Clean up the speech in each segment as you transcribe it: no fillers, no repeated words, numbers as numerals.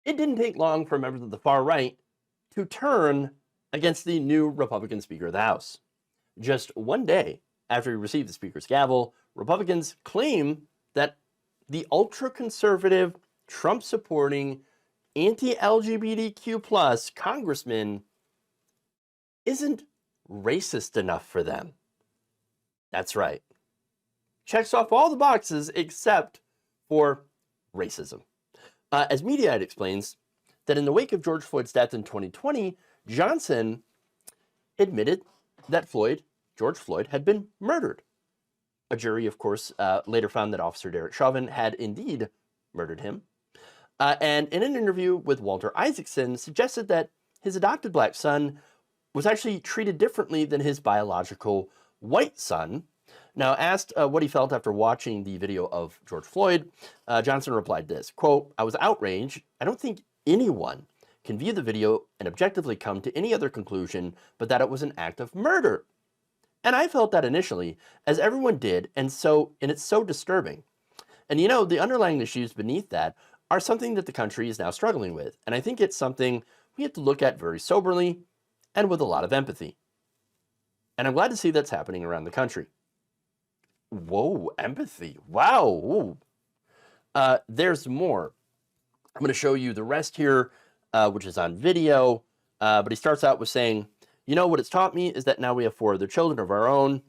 It didn't take long for members of the far right to turn against the new Republican Speaker of the House. Just one day after he received the Speaker's gavel, Republicans claim that the ultra-conservative, Trump-supporting, anti-LGBTQ plus congressman isn't racist enough for them. That's right. Checks off all the boxes except for racism. As Mediaite explains, that in the wake of George Floyd's death in 2020, Johnson admitted that George Floyd, had been murdered. A jury, of course, later found that Officer Derek Chauvin had indeed murdered him. And in an interview with Walter Isaacson, suggested that his adopted black son was actually treated differently than his biological white son. Now, asked what he felt after watching the video of George Floyd, Johnson replied this, quote, "I was outraged. I don't think anyone can view the video and objectively come to any other conclusion but that it was an act of murder. And I felt that initially, as everyone did, and it's so disturbing. And you know, the underlying issues beneath that are something that the country is now struggling with. And I think it's something we have to look at very soberly and with a lot of empathy. And I'm glad to see that's happening around the country." Whoa, empathy. Wow. There's more. I'm going to show you the rest here, which is on video. But he starts out with saying, "You know what it's taught me is that now we have 4 other children of our own.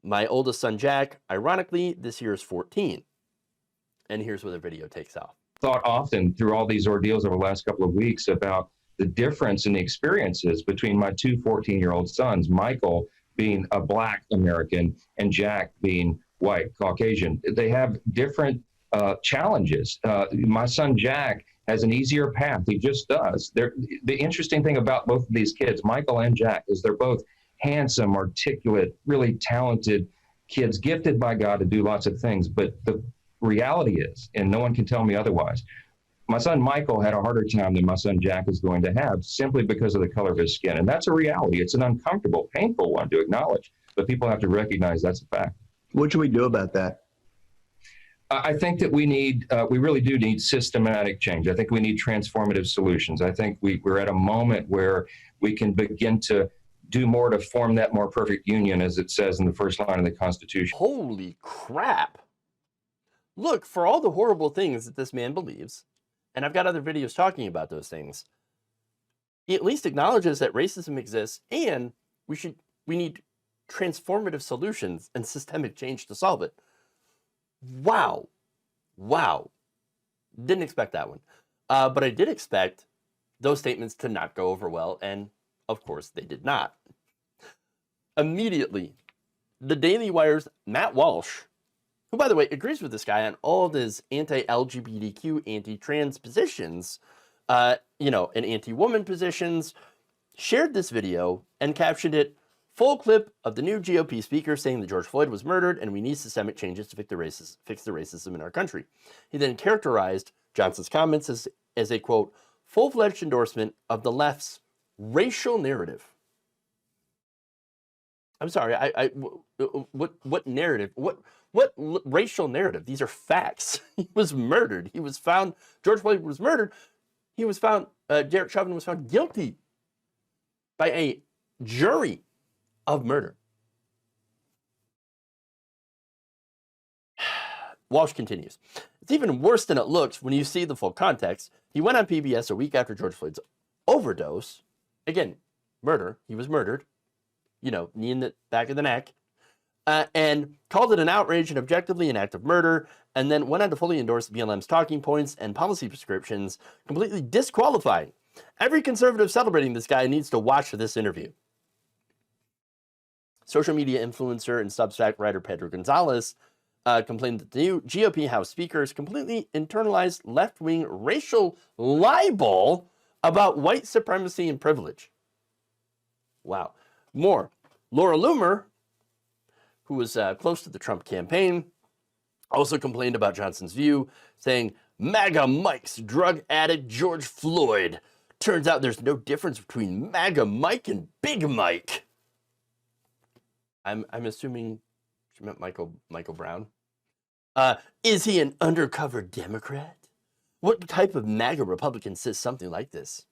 My oldest son, Jack, ironically, this year is 14. And here's where the video takes off. Thought often through all these ordeals over the last couple of weeks about the difference in the experiences between my 2 14-year-old sons, Michael being a Black American and Jack being white, Caucasian. They have different challenges. My son, Jack, has an easier path. He just does. The interesting thing about both of these kids, Michael and Jack, is they're both handsome, articulate, really talented kids, gifted by God to do lots of things. But the reality is, and no one can tell me otherwise, my son Michael had a harder time than my son Jack is going to have simply because of the color of his skin. And that's a reality. It's an uncomfortable, painful one to acknowledge. But people have to recognize that's a fact. What should we do about that? I think that we really do need systematic change. I think we need transformative solutions. I think we're at a moment where we can begin to do more to form that more perfect union, as it says in the first line of the Constitution. Holy crap. Look, for all the horrible things that this man believes, and I've got other videos talking about those things, he at least acknowledges that racism exists and we need transformative solutions and systemic change to solve it. Wow. Didn't expect that one. But I did expect those statements to not go over well, and of course they did not. Immediately, the Daily Wire's Matt Walsh, who, by the way, agrees with this guy on all of his anti-LGBTQ, anti-trans positions, and anti-woman positions, shared this video and captioned it, "Full clip of the new GOP speaker saying that George Floyd was murdered and we need systemic changes to fix the racism in our country." He then characterized Johnson's comments as a, quote, "full-fledged endorsement of the left's racial narrative." I'm sorry, what narrative? What racial narrative? These are facts. He was murdered. George Floyd was murdered. Derek Chauvin was found guilty by a jury of murder. Walsh continues, "It's even worse than it looks when you see the full context. He went on PBS a week after George Floyd's overdose. Again, murder. He was murdered. Knee in the back of the neck. And called it an outrage and objectively an act of murder, and then went on to fully endorse BLM's talking points and policy prescriptions, completely disqualifying. Every conservative celebrating this guy needs to watch this interview." Social media influencer and Substack writer Pedro Gonzalez complained that the new GOP House Speaker completely internalized left-wing racial libel about white supremacy and privilege. Wow. More. Laura Loomer, who was close to the Trump campaign, also complained about Johnson's view, saying, "MAGA Mike's drug addict George Floyd. Turns out there's no difference between MAGA Mike and Big Mike." I'm assuming she meant Michael Brown. "Is he an undercover Democrat? What type of MAGA Republican says something like this?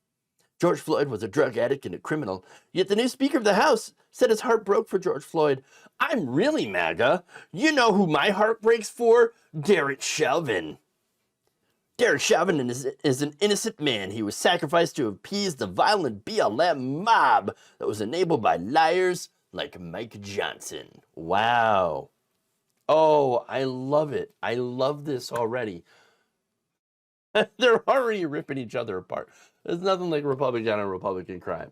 George Floyd was a drug addict and a criminal, yet the new Speaker of the House said his heart broke for George Floyd. I'm really MAGA. You know who my heart breaks for? Derek Chauvin. Derek Chauvin is an innocent man. He was sacrificed to appease the violent BLM mob that was enabled by liars like Mike Johnson. Wow. Oh, I love it. I love this already. They're already ripping each other apart. There's nothing like Republican on Republican crime.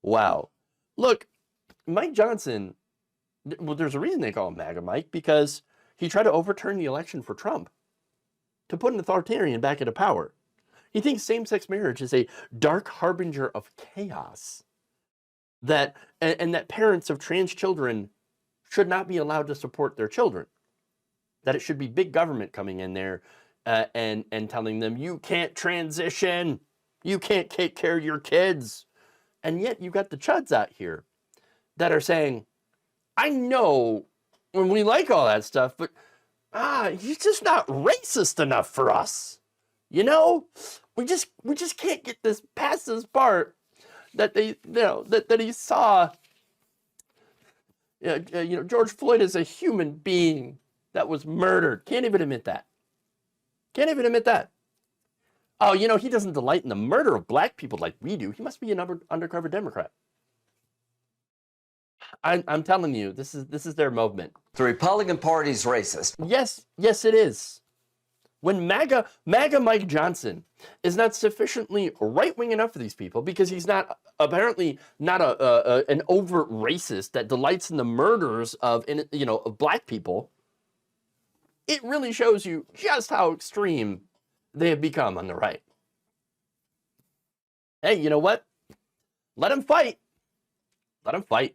Wow. Look, Mike Johnson, well, there's a reason they call him MAGA Mike, because he tried to overturn the election for Trump to put an authoritarian back into power. He thinks same-sex marriage is a dark harbinger of chaos, that and that parents of trans children should not be allowed to support their children, that it should be big government coming in there and telling them, you can't transition, you can't take care of your kids. And yet you got the chuds out here that are saying, I know when we like all that stuff, but he's just not racist enough for us. You know, we just can't get this past this part that they, that he saw, George Floyd is a human being that was murdered. Can't even admit that. Can't even admit that. Oh, he doesn't delight in the murder of black people like we do. He must be an undercover Democrat. I'm telling you, this is their movement. The Republican Party's racist. Yes, it is. When MAGA Mike Johnson is not sufficiently right-wing enough for these people, because he's not apparently not an overt racist that delights in the murders of black people, it really shows you just how extreme they have become on the right. Hey, you know what? Let them fight. Let them fight.